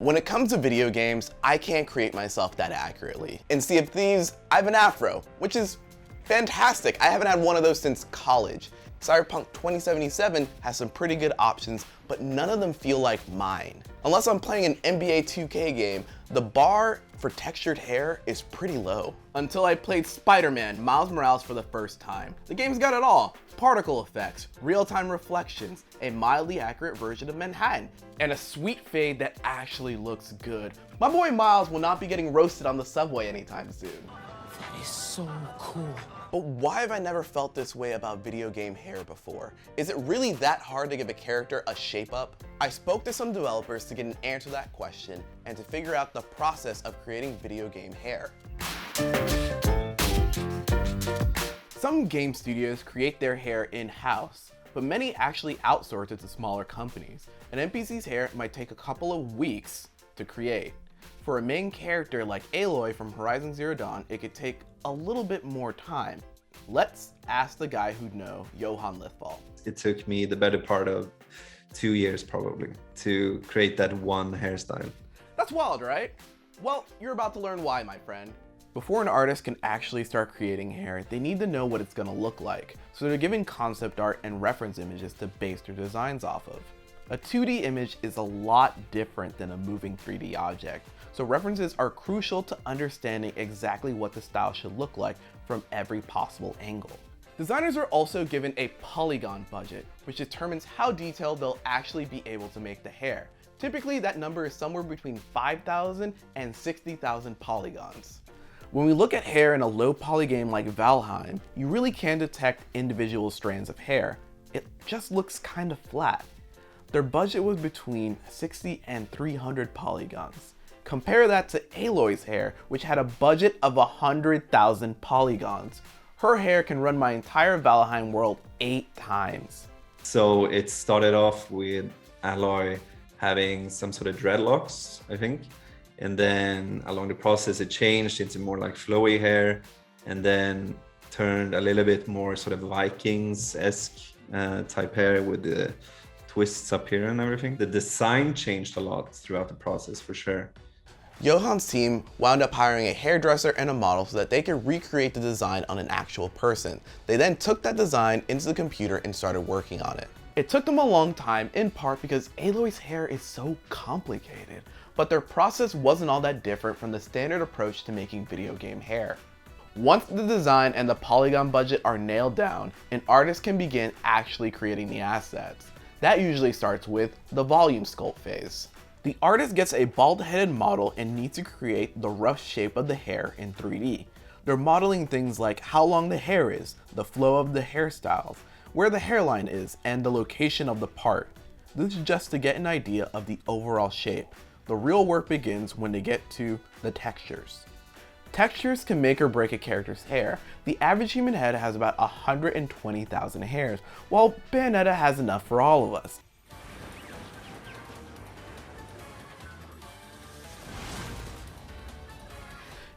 When it comes to video games, I can't create myself that accurately. In Sea of Thieves, I have an afro, which is fantastic. I haven't had one of those since college. Cyberpunk 2077 has some pretty good options, but none of them feel like mine. Unless I'm playing an NBA 2K game, the bar for textured hair is pretty low. Until I played Spider-Man Miles Morales for the first time. The game's got it all. Particle effects, real-time reflections, a mildly accurate version of Manhattan, and a sweet fade that actually looks good. My boy Miles will not be getting roasted on the subway anytime soon. That is so cool. But why have I never felt this way about video game hair before? Is it really that hard to give a character a shape up? I spoke to some developers to get an answer to that question and to figure out the process of creating video game hair. Some game studios create their hair in-house, but many actually outsource it to smaller companies. An NPC's hair might take a couple of weeks to create. For a main character like Aloy from Horizon Zero Dawn, it could take a little bit more time. Let's ask the guy who'd know, Johan Lithval. It took me the better part of 2 years probably to create that one hairstyle. That's wild, right? Well, you're about to learn why, my friend. Before an artist can actually start creating hair, they need to know what it's gonna look like. So they're given concept art and reference images to base their designs off of. A 2D image is a lot different than a moving 3D object, so references are crucial to understanding exactly what the style should look like from every possible angle. Designers are also given a Polygon budget, which determines how detailed they'll actually be able to make the hair. Typically, that number is somewhere between 5,000 and 60,000 polygons. When we look at hair in a low poly game like Valheim, you really can detect individual strands of hair. It just looks kind of flat. Their budget was between 60 and 300 polygons. Compare that to Aloy's hair, which had a budget of 100,000 polygons. Her hair can run my entire Valheim world 8 times. So it started off with Aloy having some sort of dreadlocks, I think. And then along the process, it changed into more like flowy hair, and then turned a little bit more sort of Vikings-esque type hair with the twists up here and everything. The design changed a lot throughout the process for sure. Johan's team wound up hiring a hairdresser and a model so that they could recreate the design on an actual person. They then took that design into the computer and started working on it. It took them a long time, in part because Aloy's hair is so complicated, but their process wasn't all that different from the standard approach to making video game hair. Once the design and the polygon budget are nailed down, an artist can begin actually creating the assets. That usually starts with the volume sculpt phase. The artist gets a bald-headed model and needs to create the rough shape of the hair in 3D. They're modeling things like how long the hair is, the flow of the hairstyles, where the hairline is, and the location of the part. This is just to get an idea of the overall shape. The real work begins when they get to the textures. Textures can make or break a character's hair. The average human head has about 120,000 hairs, while Bayonetta has enough for all of us.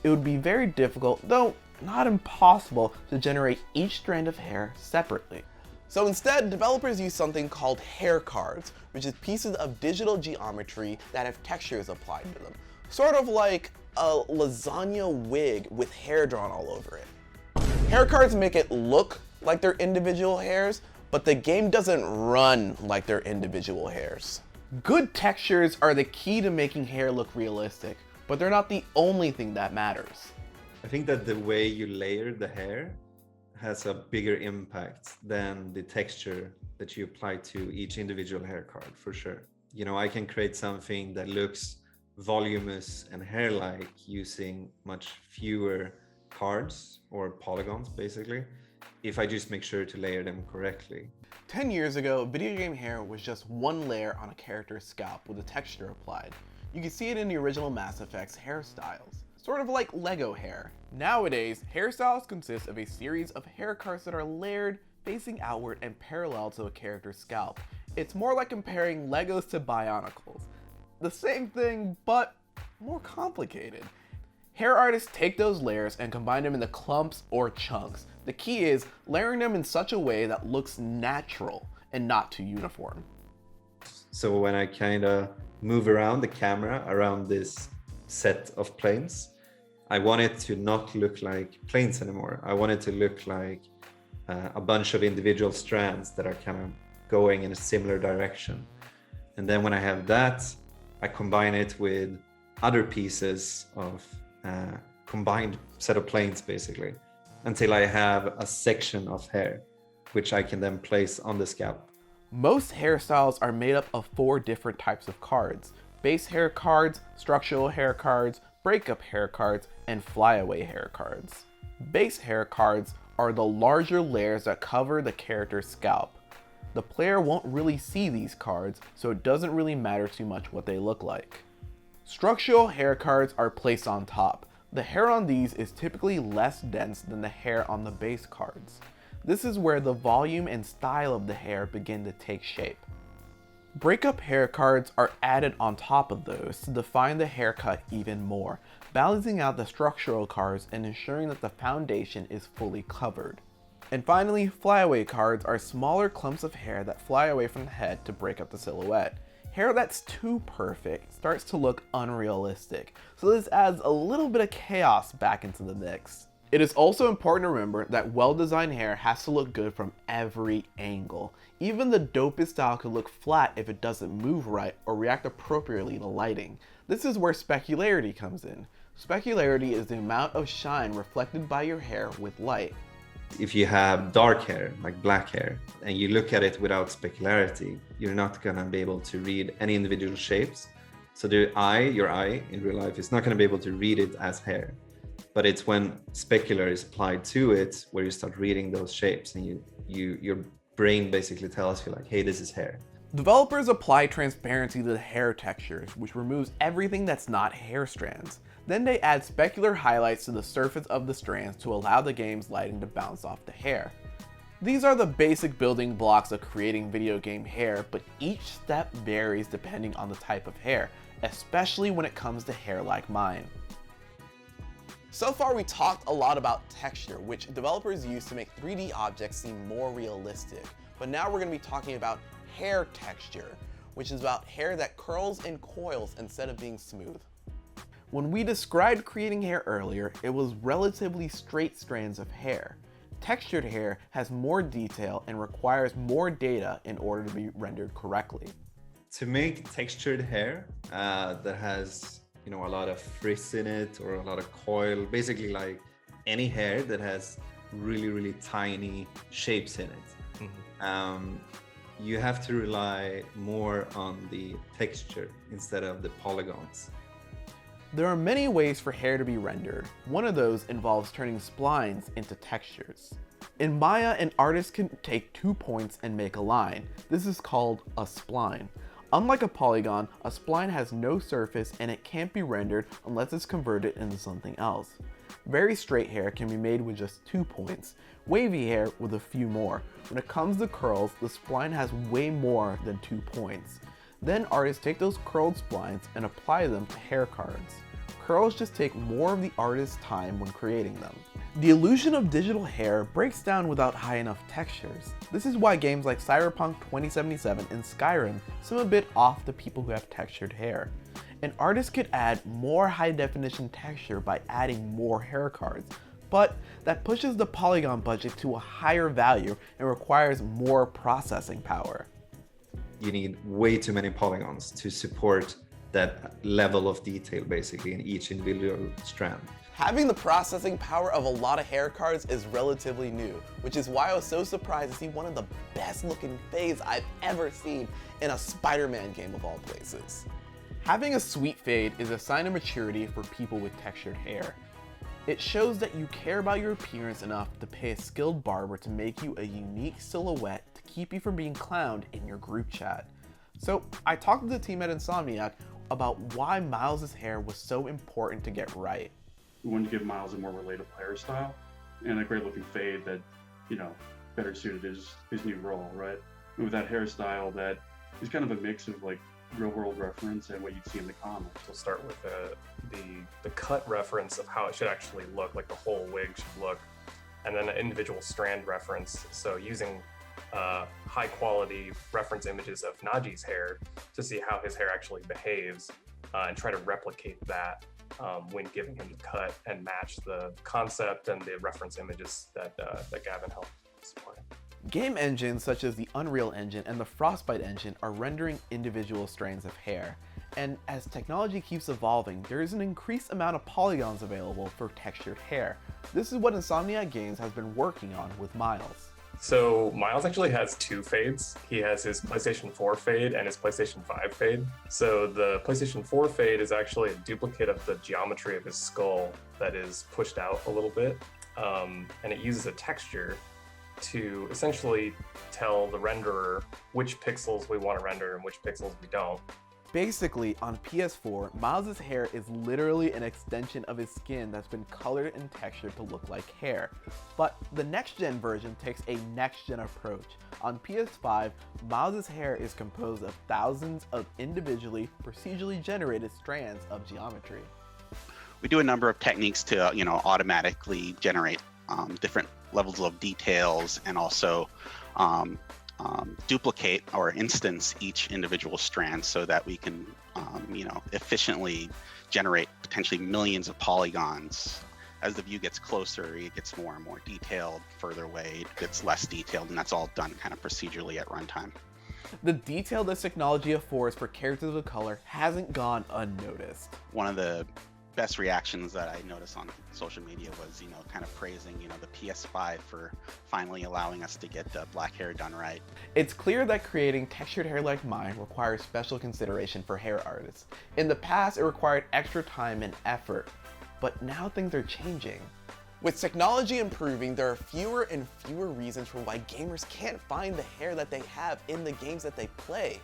It would be very difficult, though not impossible, to generate each strand of hair separately. So instead, developers use something called hair cards, which is pieces of digital geometry that have textures applied to them. Sort of like a lasagna wig with hair drawn all over it. Hair cards make it look like they're individual hairs, but the game doesn't run like they're individual hairs. Good textures are the key to making hair look realistic, but they're not the only thing that matters. I think that the way you layer the hair has a bigger impact than the texture that you apply to each individual hair card, for sure. You know, I can create something that looks voluminous and hair-like using much fewer cards or polygons, basically, if I just make sure to layer them correctly. 10 years ago, video game hair was just one layer on a character's scalp with a texture applied. You can see it in the original Mass Effect's hairstyles, sort of like Lego hair. Nowadays, hairstyles consist of a series of hair cards that are layered, facing outward and parallel to a character's scalp. It's more like comparing Legos to Bionicles. The same thing, but more complicated. Hair artists take those layers and combine them into clumps or chunks. The key is layering them in such a way that looks natural and not too uniform. So when I kind of move around the camera around this set of planes. I want it to not look like planes anymore. I want it to look like a bunch of individual strands that are kind of going in a similar direction. And then when I have that, I combine it with other pieces of combined set of planes, basically, until I have a section of hair, which I can then place on the scalp. Most hairstyles are made up of 4 different types of cards: base hair cards, structural hair cards, breakup hair cards, and flyaway hair cards. Base hair cards are the larger layers that cover the character's scalp. The player won't really see these cards, so it doesn't really matter too much what they look like. Structural hair cards are placed on top. The hair on these is typically less dense than the hair on the base cards. This is where the volume and style of the hair begin to take shape. Breakup hair cards are added on top of those to define the haircut even more, balancing out the structural cards and ensuring that the foundation is fully covered. And finally, flyaway cards are smaller clumps of hair that fly away from the head to break up the silhouette. Hair that's too perfect starts to look unrealistic, so this adds a little bit of chaos back into the mix. It is also important to remember that well-designed hair has to look good from every angle. Even the dopest style could look flat if it doesn't move right or react appropriately to lighting. This is where specularity comes in. Specularity is the amount of shine reflected by your hair with light. If you have dark hair, like black hair, and you look at it without specularity, you're not gonna be able to read any individual shapes. So your eye in real life is not gonna be able to read it as hair. But it's when specular is applied to it where you start reading those shapes, and your brain basically tells you like, hey, this is hair. Developers apply transparency to the hair textures, which removes everything that's not hair strands. Then they add specular highlights to the surface of the strands to allow the game's lighting to bounce off the hair. These are the basic building blocks of creating video game hair, but each step varies depending on the type of hair, especially when it comes to hair like mine. So far we talked a lot about texture, which developers use to make 3D objects seem more realistic. But now we're going to be talking about hair texture, which is about hair that curls and coils instead of being smooth. When we described creating hair earlier, it was relatively straight strands of hair. Textured hair has more detail and requires more data in order to be rendered correctly. To make textured hair that has a lot of frizz in it or a lot of coil, basically like any hair that has really, really tiny shapes in it, you have to rely more on the texture instead of the polygons. There are many ways for hair to be rendered. One of those involves turning splines into textures. In Maya, an artist can take 2 points and make a line. This is called a spline. Unlike a polygon, a spline has no surface and it can't be rendered unless it's converted into something else. Very straight hair can be made with just 2 points, wavy hair with a few more. When it comes to curls, the spline has way more than 2 points. Then artists take those curled splines and apply them to hair cards. Curls just take more of the artist's time when creating them. The illusion of digital hair breaks down without high enough textures. This is why games like Cyberpunk 2077 and Skyrim seem a bit off to people who have textured hair. An artist could add more high definition texture by adding more hair cards, but that pushes the polygon budget to a higher value and requires more processing power. You need way too many polygons to support that level of detail basically in each individual strand. Having the processing power of a lot of hair cards is relatively new, which is why I was so surprised to see one of the best looking fades I've ever seen in a Spider-Man game of all places. Having a sweet fade is a sign of maturity for people with textured hair. It shows that you care about your appearance enough to pay a skilled barber to make you a unique silhouette to keep you from being clowned in your group chat. So I talked to the team at Insomniac about why Miles' hair was so important to get right. We wanted to give Miles a more relatable hairstyle and a great looking fade that, better suited his new role, right? And with that hairstyle that is kind of a mix of like real world reference and what you'd see in the comics. We'll start with the cut reference of how it should actually look, like the whole wig should look, and then an individual strand reference. So using high quality reference images of Naji's hair to see how his hair actually behaves and try to replicate that when giving him the cut and match the concept and the reference images that Gavin helped supply. Game engines such as the Unreal Engine and the Frostbite engine are rendering individual strands of hair. And as technology keeps evolving, there is an increased amount of polygons available for textured hair. This is what Insomniac Games has been working on with Miles. So Miles actually has two fades. He has his PlayStation 4 fade and his PlayStation 5 fade. So the PlayStation 4 fade is actually a duplicate of the geometry of his skull that is pushed out a little bit. And it uses a texture to essentially tell the renderer which pixels we want to render and which pixels we don't. Basically, on PS4, Miles' hair is literally an extension of his skin that's been colored and textured to look like hair. But the next-gen version takes a next-gen approach. On PS5, Miles' hair is composed of thousands of individually, procedurally generated strands of geometry. We do a number of techniques to, automatically generate different levels of details and also duplicate or instance each individual strand so that we can, efficiently generate potentially millions of polygons. As the view gets closer, it gets more and more detailed. Further away, it gets less detailed, and that's all done kind of procedurally at runtime. The detail this technology affords for characters of color hasn't gone unnoticed. One of the best reactions that I noticed on social media was, kind of praising, the PS5 for finally allowing us to get the black hair done right. It's clear that creating textured hair like mine requires special consideration for hair artists. In the past, it required extra time and effort, but now things are changing. With technology improving, there are fewer and fewer reasons for why gamers can't find the hair that they have in the games that they play.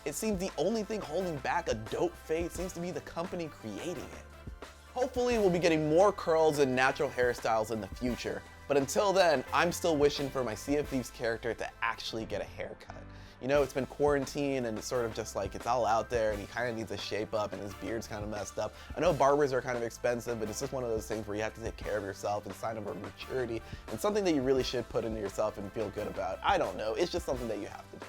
It seems the only thing holding back a dope fade seems to be the company creating it. Hopefully we'll be getting more curls and natural hairstyles in the future, but until then, I'm still wishing for my Sea of Thieves character to actually get a haircut. It's been quarantine and it's sort of just like it's all out there and he kind of needs to shape up and his beard's kind of messed up. I know barbers are kind of expensive, but it's just one of those things where you have to take care of yourself and sign up for maturity and something that you really should put into yourself and feel good about. I don't know, it's just something that you have to do.